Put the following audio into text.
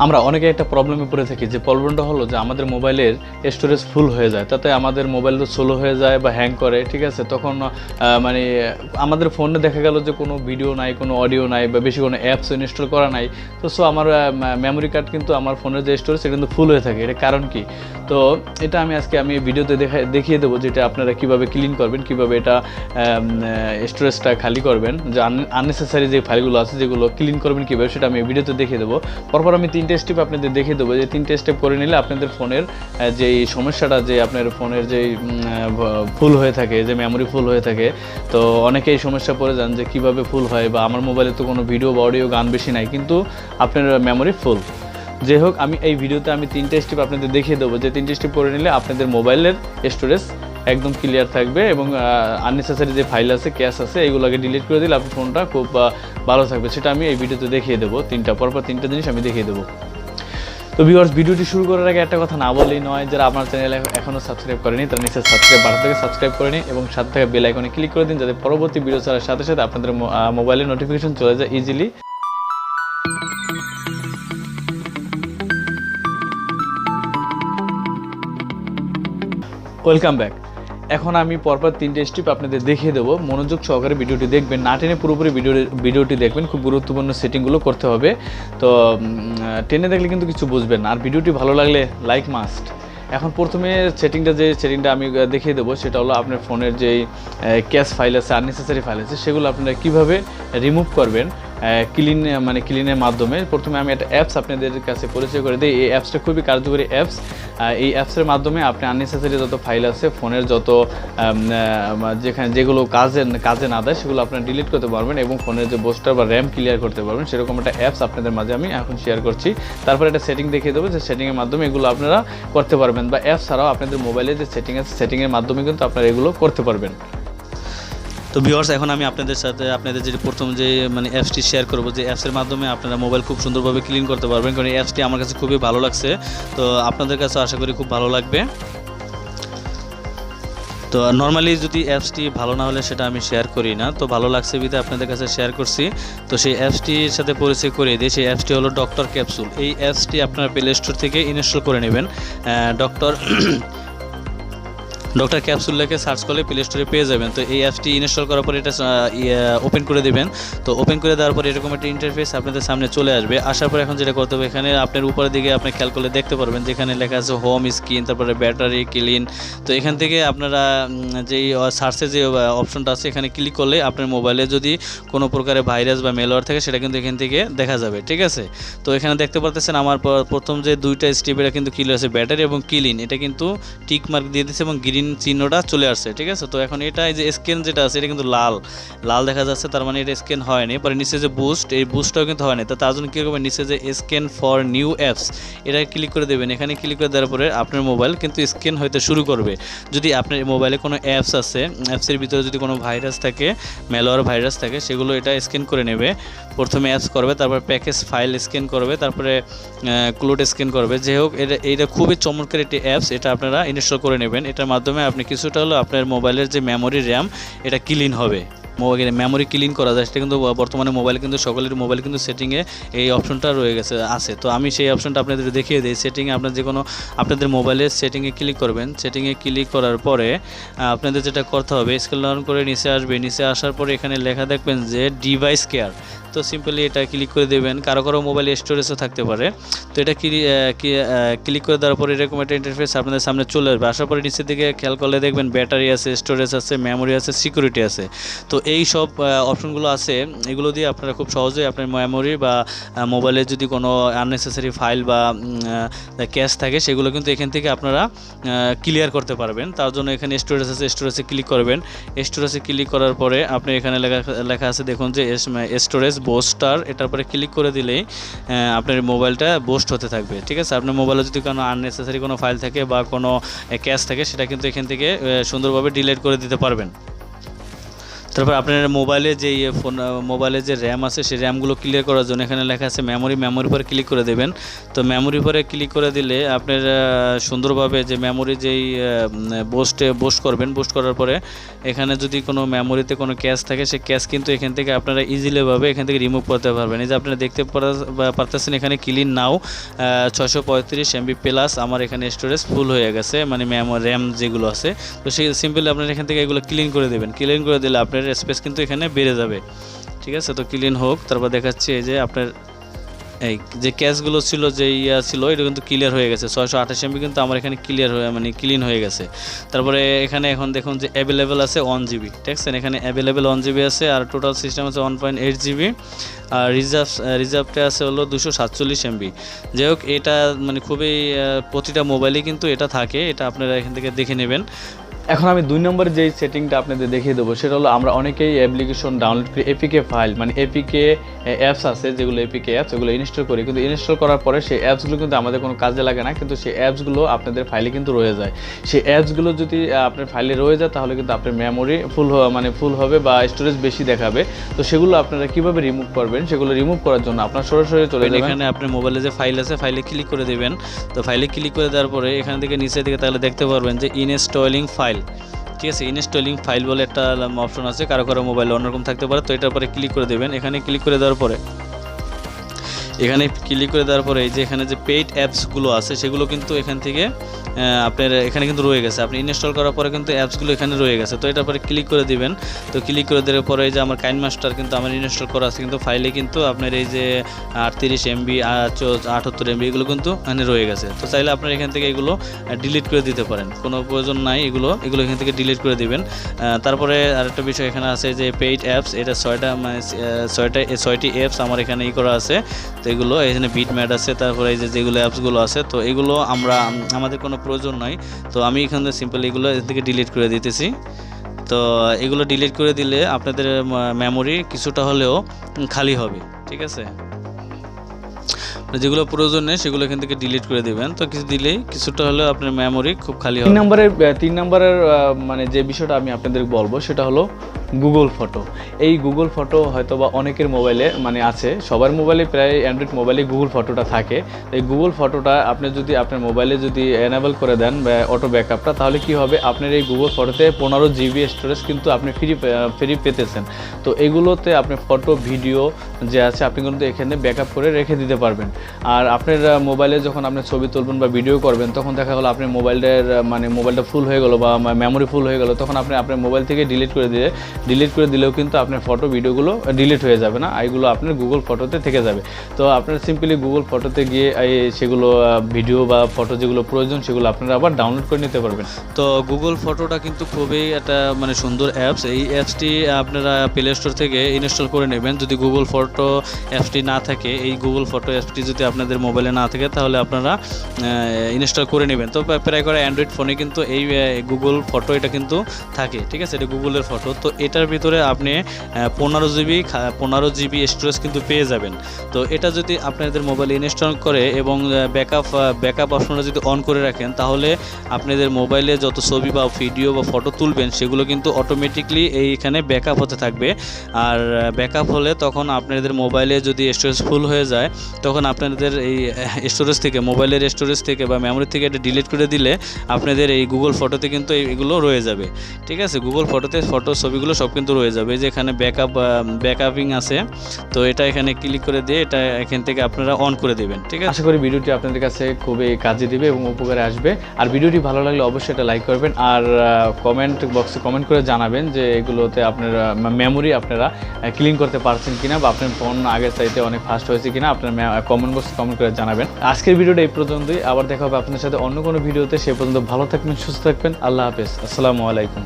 আমরা অনেকে একটা প্রবলেমে পড়ে থাকি, যে প্রবলেমটা হলো যে আমাদের মোবাইলের স্টোরেজ ফুল হয়ে যায়, তাতে আমাদের মোবাইল তো স্লো হয়ে যায় বা হ্যাং করে, ঠিক আছে। তখন মানে আমাদের ফোনে দেখা গেল যে কোনো ভিডিও নাই, কোনো অডিও নাই, বা বেশি কোনো অ্যাপস ইনস্টল করা নাই। তো আমার মেমোরি কার্ড কিন্তু আমার ফোনের যে স্টোরেজ সেটা কিন্তু ফুল হয়ে থাকে। এটা কারণ কি? তো এটা আমি ভিডিওতে দেখিয়ে দেবো, যেটা আপনারা কীভাবে ক্লিন করবেন, কীভাবে এটা স্টোরেজটা খালি করবেন, যে আননেসেসারি যে ফাইলগুলো আছে যেগুলো ক্লিন করবেন কীভাবে, সেটা আমি ভিডিওতে দেখিয়ে দেবো। পরপর আমি 3টে স্টেপ আপনাদের দেখিয়ে দেবো, যে 3টে স্টেপ করে নিলে আপনাদের ফোনের যেই সমস্যাটা, যে আপনার ফোনের যেই ফুল হয়ে থাকে, যে মেমোরি ফুল হয়ে থাকে, তো অনেকেই সমস্যা পড়ে যান যে কীভাবে ফুল হয়, বা আমার মোবাইলে তো কোনো ভিডিও বা অডিও গান বেশি নাই, কিন্তু আপনার মেমোরি ফুল। যাই হোক, আমি এই ভিডিওতে 3টে স্টেপ আপনাদের দেখিয়ে দেবো, যে 3টে স্টেপ করে নিলে আপনাদের মোবাইলের স্টোরেজ একদম ক্লিয়ার থাকবে, এবং আননেসেসারি যে ফাইল আছে, ক্যাশ আছে, এগুলোকে ডিলিট করে দিলে আপনার ফোনটা খুব ভালো থাকবে। সেটা আমি এই ভিডিওতে দেখিয়ে দেবো। পরপর 3টে জিনিস আমি দেখিয়ে দেবো। তো ভিউয়ার্স, ভিডিওটি শুরু করার আগে একটা কথা না বললেই নয়, যারা আমার চ্যানেল এখনও সাবস্ক্রাইব করেনি তারা নিচে সাবস্ক্রাইব বাটন থেকে সাবস্ক্রাইব করে নিন, এবং সাথে থাকা বেল আইকনে ক্লিক করে দিন, যাতে পরবর্তী ভিডিও ছাড়ার সাথে সাথে আপনাদের মোবাইলে নোটিফিকেশন চলে যায় ইজিলি। Welcome back. এখন আমি পরপর 3টে স্টেপ আপনাদের দেখিয়ে দেবো। মনোযোগ সহকারে ভিডিওটি দেখবেন, না টেনে পুরোপুরি ভিডিওটি দেখবেন। খুব গুরুত্বপূর্ণ সেটিংগুলো করতে হবে, তো টেনে দেখলে কিন্তু কিছু বুঝবেন না। আর ভিডিওটি ভালো লাগলে লাইক মাস্ট। এখন প্রথমে সেটিংটা আমি দেখিয়ে দেবো, সেটা হলো আপনার ফোনের যেই ক্যাশ ফাইল আছে, আননেসেসারি ফাইল আছে, সেগুলো আপনারা কীভাবে রিমুভ করবেন ক্লিনের মাধ্যমে। প্রথমে আমি একটা অ্যাপস আপনাদের কাছে পরিচয় করে দিই। এই অ্যাপসটা খুবই কার্যকরী অ্যাপস। এই অ্যাপসের মাধ্যমে আপনি আননেসেসারি যত ফাইল আছে, ফোনের যত যেগুলো কাজে না দেয়, সেগুলো আপনারা ডিলিট করতে পারবেন, এবং ফোনের যে বুস্টার বা র্যাম ক্লিয়ার করতে পারবেন। সেরকম একটা অ্যাপস আপনাদের মাঝে আমি এখন শেয়ার করছি। তারপর একটা সেটিং দেখিয়ে দেবো, যে সেটিংয়ের মাধ্যমে এগুলো আপনারা করতে পারবেন, বা অ্যাপস ছাড়াও আপনাদের মোবাইলে যে সেটিং আছে, সেটিংয়ের মাধ্যমে কিন্তু আপনারা এগুলো করতে পারবেন। তো ভিউয়ার্স, এখন আমি আপনাদের যে প্রথম যে অ্যাপসটি শেয়ার করবো, যে অ্যাপসের মাধ্যমে আপনারা মোবাইল খুব সুন্দরভাবে ক্লিন করতে পারবেন, কারণ এই অ্যাপসটি আমার কাছে খুবই ভালো লাগছে। তো আপনাদের কাছে আশা করি খুব ভালো লাগবে। তো নর্মালি যদি অ্যাপসটি ভালো না হলে সেটা আমি শেয়ার করি না, তো ভালো লাগছে বিধে আপনাদের কাছে শেয়ার করছি। তো সেই অ্যাপসটির সাথে পরিচয় করিয়ে দিই। সেই অ্যাপসটি হলো ডক্টর ক্যাপসুল। এই অ্যাপসটি আপনারা প্লে স্টোর থেকে ইনস্টল করে নেবেন। ডক্টর ক্যাপসুল লিখে সার্চ করলে প্লে স্টোরে পেয়ে যাবেন। তো এই অ্যাপসটি ইনস্টল করার পর এটা ওপেন করে দেবেন। তো ওপেন করে দেওয়ার পর এরকম একটা ইন্টারফেস আপনাদের সামনে চলে আসবে। আসার পর এখন যেটা করতে হবে, এখানে আপনার উপরের দিকে আপনি খেয়াল করলে দেখতে পারবেন, যেখানে লেখা আছে হোম স্ক্রিন, তারপরে ব্যাটারি ক্লিন। তো এখান থেকে আপনারা যেই সার্চের যে অপশনটা আছে, এখানে ক্লিক করলে আপনার মোবাইলে যদি কোনো প্রকারের ভাইরাস বা মেলওয়্যার থাকে, সেটা কিন্তু এখান থেকে দেখা যাবে, ঠিক আছে। তো এখানে দেখতে পাচ্ছেন আমার প্রথম যে 2টা স্টেপ, এটা কিন্তু ক্লিয়ার আছে, ব্যাটারি এবং ক্লিন, এটা কিন্তু টিক মার্ক দিয়ে দিচ্ছে এবং গ্রিন চিহ্নটা চলে আসছে, ঠিক আছে। তো এখন এটা যে স্ক্যান যেটা আছে, এটা কিন্তু লাল দেখা যাচ্ছে, তার মানে এটা স্ক্যান হয়নি। পরে নিচে যে বুস্ট, এই বুস্টটাও কিন্তু হয়নি। তো তার জন্য কী করবেন, নিচে যে স্ক্যান ফর নিউ অ্যাপস, এটা ক্লিক করে দেবেন। এখানে ক্লিক করে দেওয়ার পরে আপনার মোবাইল কিন্তু স্ক্যান হইতে শুরু করবে। যদি আপনার মোবাইলে কোনো অ্যাপস আছে, অ্যাপসের ভিতরে যদি কোনো ভাইরাস থাকে, মেলওয়্যার ভাইরাস থাকে, সেগুলো এটা স্ক্যান করে নেবে। প্রথমে অ্যাপস করবে, তারপর প্যাকেজ ফাইল স্ক্যান করবে, তারপরে ক্লোড স্ক্যান করবে। যাই হোক, এটা খুবই চমৎকার একটি অ্যাপস, এটা আপনারা ইনস্টল করে নেবেন। এটার মাধ্যমে আপনি কিছুটা হলো আপনার মোবাইলের যে মেমোরি র্যাম, এটা ক্লিন হবে। মেমোরি ক্লিন করা যায়, সেটা কিন্তু বর্তমানে মোবাইলে কিন্তু সকলের মোবাইলে কিন্তু সেটিংয়ে এই অপশনটা আছে। তো আমি সেই অপশনটা আপনাদের দেখিয়ে দিই। সেটিংয়ে আপনার যে কোনো আপনাদের মোবাইলের সেটিংয়ে ক্লিক করবেন। সেটিংয়ে ক্লিক করার পরে আপনাদের যেটা করতে হবে, স্ক্রল ডাউন করে নিচে আসবে। নিচে আসার পরে এখানে লেখা দেখবেন যে ডিভাইস কেয়ার। তো সিম্পলি এটা ক্লিক করে দেবেন। কারো মোবাইলে স্টোরেজও থাকতে পারে। তো এটা ক্লিক করে দেওয়ার পরে এরকম একটা ইন্টারফেস আপনাদের সামনে চলে আসবে। আসার পরে নিচের দিকে খেয়াল করলে দেখবেন ব্যাটারি আছে, স্টোরেজ আছে, মেমোরি আছে, সিকিউরিটি আছে। তো এই সব অপশনগুলো আছে, এগুলো দিয়ে আপনারা খুব সহজেই আপনার মেমোরি বা মোবাইলে যদি কোনো আননেসেসারি ফাইল বা ক্যাশ থাকে, সেগুলো কিন্তু এখান থেকে আপনারা ক্লিয়ার করতে পারবেন। তার জন্য এখানে স্টোরেজ আছে, স্টোরেজে ক্লিক করবেন। স্টোরেজে ক্লিক করার পরে আপনি এখানে লেখা আছে দেখুন যে স্টোরেজ বুস্টার, এটার পরে ক্লিক করে দিলেই আপনার মোবাইলটা বুস্ট হতে থাকবে, ঠিক আছে। আপনার মোবাইলে যদি কোনো আননেসেসারি কোনো ফাইল থাকে বা কোনো ক্যাশ থাকে, সেটা কিন্তু এখান থেকে সুন্দরভাবে ডিলিট করে দিতে পারবেন। তো তারপর আপনার মোবাইলে যে ফোন মোবাইলে যে র্যাম আছে সেই র্যামগুলো ক্লিয়ার করার জন্য এখানে লেখা আছে মেমোরি পরে ক্লিক করে দেবেন। তো মেমোরি পরে ক্লিক করে দিলে আপনার সুন্দরভাবে যে মেমোরি যেই বুস্ট করবেন, বুস্ট করার পরে এখানে যদি কোনো মেমোরিতে কোনো ক্যাশ থাকে সেই ক্যাশ কিন্তু এখান থেকে আপনারা ইজিলিভাবে এখান থেকে রিমুভ করতে পারবেন। এই যে আপনারা দেখতে পারতেছেন এখানে ক্লিন নাও 635 MB প্লাস আমার এখানে স্টোরেজ ফুল হয়ে গেছে, মানে র্যাম যেগুলো আছে। তো সেই সিম্পলি আপনারা এখান থেকে এগুলো ক্লিন করে দেবেন। ক্লিন করে দিলে আপনার স্পেস কিন্তু এখানে বেড়ে যাবে, ঠিক আছে। তো ক্লিন হোক, তারপর দেখাচ্ছি এই যে আপনার এই যে ক্যাশগুলো ছিল যে ছিল এটা কিন্তু ক্লিয়ার হয়ে গেছে। 628 MB কিন্তু আমার এখানে ক্লিয়ার হয়ে মানে ক্লিন হয়ে গেছে। তারপরে এখানে এখন দেখুন যে অ্যাভেলেবেল আছে 1 GB, ঠিক আছে। এখানে অ্যাভেলেবেল 1 GB আছে, আর টোটাল সিস্টেম আছে 1.8 GB, আর রিজার্ভটা আছে হলো 247 MB। যাই হোক, এটা মানে খুবই প্রতিটা মোবাইলে কিন্তু এটা থাকে, এটা আপনারা এখান থেকে দেখে নেবেন। এখন আমি 2 নম্বরে যেই সেটিংটা আপনাদের দেখিয়ে দেবো সেটা হলো আমরা অনেকেই অ্যাপ্লিকেশন ডাউনলোড করি, এপিকে ফাইল মানে এপিকে অ্যাপস আছে যেগুলো এপিকে অ্যাপস, এগুলো ইনস্টল করি, কিন্তু ইনস্টল করার পরে সেই অ্যাপসগুলো কিন্তু আমাদের কোনো কাজে লাগে না, কিন্তু সেই অ্যাপসগুলো আপনাদের ফাইলে কিন্তু রয়ে যায়। সেই অ্যাপসগুলো যদি আপনার ফাইলে রয়ে যায় তাহলে কিন্তু আপনার মেমোরি ফুল হবে বা স্টোরেজ বেশি দেখাবে। তো সেগুলো আপনারা কীভাবে রিমুভ করবেন, সেগুলো রিমুভ করার জন্য আপনার সরাসরি চলে যাবেন এখানে আপনার মোবাইলে যে ফাইল আছে ফাইলে ক্লিক করে দেবেন। তো ফাইলে ক্লিক করে দেওয়ার পরে এখান থেকে নিচের দিকে তাহলে দেখতে পারবেন যে ইনস্টলিং ফাইল, ঠিক আছে। ইনস্টলিং ফাইল বলে একটা অপশন আছে, কারো মোবাইলে অন্যরকম থাকতে পারে। তো এটার পরে ক্লিক করে দেবেন। এখানে ক্লিক করে দেওয়ার পরে এই যে এখানে যে পেইড অ্যাপসগুলো আছে সেগুলো কিন্তু এখান থেকে আপনার এখানে কিন্তু রয়ে গেছে। আপনি ইনস্টল করার পরে কিন্তু অ্যাপসগুলো এখানে রয়ে গেছে। তো এটার পরে ক্লিক করে দিবেন। তো ক্লিক করে দেওয়ার পরে এই যে আমার কাইন মাস্টার কিন্তু আমার ইনস্টল করা আছে, কিন্তু ফাইলে কিন্তু আপনার এই যে 38 MB 78 MB এগুলো কিন্তু এখানে রয়ে গেছে। তো চাইলে আপনার এখান থেকে এগুলো ডিলিট করে দিতে পারেন, কোনো প্রয়োজন নাই, এগুলো এখান থেকে ডিলিট করে দিবেন। তারপরে আরেকটা বিষয় এখানে আছে যে পেইড অ্যাপস, এটা 6টি অ্যাপস আমার এখানে করা আছে। তো এগুলো এখানে বিটম্যাট আছে, তারপরে এই যে যেগুলো অ্যাপসগুলো আছে তো এগুলো আমাদের কোনো প্রয়োজন নাই। তো আমি এখানে সিম্পলি এগুলো এর থেকে ডিলিট করে দিতেছি। তো এগুলো ডিলিট করে দিলে আপনাদের মেমোরি কিছুটা হলেও খালি হবে, ঠিক আছে। যেগুলো প্রয়োজন নেই সেগুলো এখান থেকে ডিলিট করে দেবেন। তো কিছু দিলেই কিছুটা হলেও আপনার মেমোরি খুব খালি হবে। 3 নম্বরের মানে যে বিষয়টা আমি আপনাদের বলবো সেটা হলো গুগল ফটো। এই গুগল ফটো হয়তো বা অনেকের মোবাইলে মানে আছে, সবার মোবাইলে প্রায় অ্যান্ড্রয়েড মোবাইলে গুগল ফটোটা থাকে। এই গুগল ফটোটা আপনি যদি আপনার মোবাইলে যদি এনেবল করে দেন বা অটো ব্যাকআপটা, তাহলে কি হবে, আপনার এই গুগল ফটোতে 15 GB স্টোরেজ কিন্তু আপনি ফ্রি পেতেছেন। তো এগুলোতে আপনি ফটো ভিডিও যে আছে আপনি কিন্তু এখানে ব্যাকআপ করে রেখে দিতে পারবেন। আর আপনার মোবাইলে যখন আপনি ছবি তুলবেন বা ভিডিও করবেন তখন দেখা গেলো আপনার মোবাইলটা ফুল হয়ে গেলো বা মেমোরি ফুল হয়ে গেলো, তখন আপনি আপনার মোবাইল থেকে ডিলিট করে দিলেও কিন্তু আপনার ফটো ভিডিওগুলো ডিলিট হয়ে যাবে না, এইগুলো আপনার গুগল ফটোতে থেকে যাবে। তো আপনারা সিম্পলি গুগল ফটোতে গিয়ে সেগুলো ভিডিও বা ফটো যেগুলো প্রয়োজন সেগুলো আপনারা আবার ডাউনলোড করে নিতে পারবেন। তো গুগল ফটোটা কিন্তু খুবই একটা মানে সুন্দর অ্যাপস। এই অ্যাপসটি আপনারা প্লে স্টোর থেকে ইনস্টল করে নেবেন। যদি গুগল ফটো অ্যাপসটি না থাকে, এই গুগল ফটো অ্যাপসটি যদি আপনাদের মোবাইলে না থাকে তাহলে আপনারা ইনস্টল করে নেবেন। তো প্রায় করে অ্যান্ড্রয়েড ফোনে কিন্তু এই গুগল ফটো এটা কিন্তু থাকে, ঠিক আছে। এটা গুগলের ফটো। তো এটার ভিতরে আপনি 15 GB স্টোরেজ কিন্তু পেয়ে যাবেন। তো এটা যদি আপনাদের মোবাইলে ইনস্টল করে এবং ব্যাকআপ অপশনটা যদি অন করে রাখেন, তাহলে আপনাদের মোবাইলে যত ছবি বা ভিডিও বা ফটো তুলবেন সেগুলো কিন্তু অটোমেটিকলি এইখানে ব্যাকআপ হতে থাকবে। আর ব্যাকআপ হলে তখন আপনাদের মোবাইলে যদি স্টোরেজ ফুল হয়ে যায় তখন আপনাদের এই স্টোরেজ থেকে, মোবাইলের স্টোরেজ থেকে বা মেমোরি থেকে এটা ডিলিট করে দিলে আপনাদের এই গুগল ফটোতে কিন্তু এগুলো রয়ে যাবে, ঠিক আছে। গুগল ফটোতে ফটো ছবিগুলো সব কিন্তু রয়ে যাবে। যে এখানে ব্যাকআপিং আছে, তো এটা এখানে ক্লিক করে দিয়ে এটা এখান থেকে আপনারা অন করে দেবেন, ঠিক আছে। আশা করি ভিডিওটি আপনাদের কাছে খুবই কাজে দিবে এবং উপকারে আসবে। আর ভিডিওটি ভালো লাগলে অবশ্যই এটা লাইক করবেন, আর কমেন্ট বক্সে কমেন্ট করে জানাবেন যে এগুলোতে আপনার মেমোরি আপনারা ক্লিন করতে পারছেন কিনা বা আপনার ফোন আগের চাইতে অনেক ফাস্ট হয়েছে কিনা, আপনার কমেন্ট বক্সে কমেন্ট করে জানাবেন। আজকের ভিডিওটা এই পর্যন্তই, আবার দেখা হবে আপনাদের সাথে অন্য কোনো ভিডিওতে। সে পর্যন্ত ভালো থাকবেন, সুস্থ থাকবেন। আল্লাহ হাফেজ, আসসালামু আলাইকুম।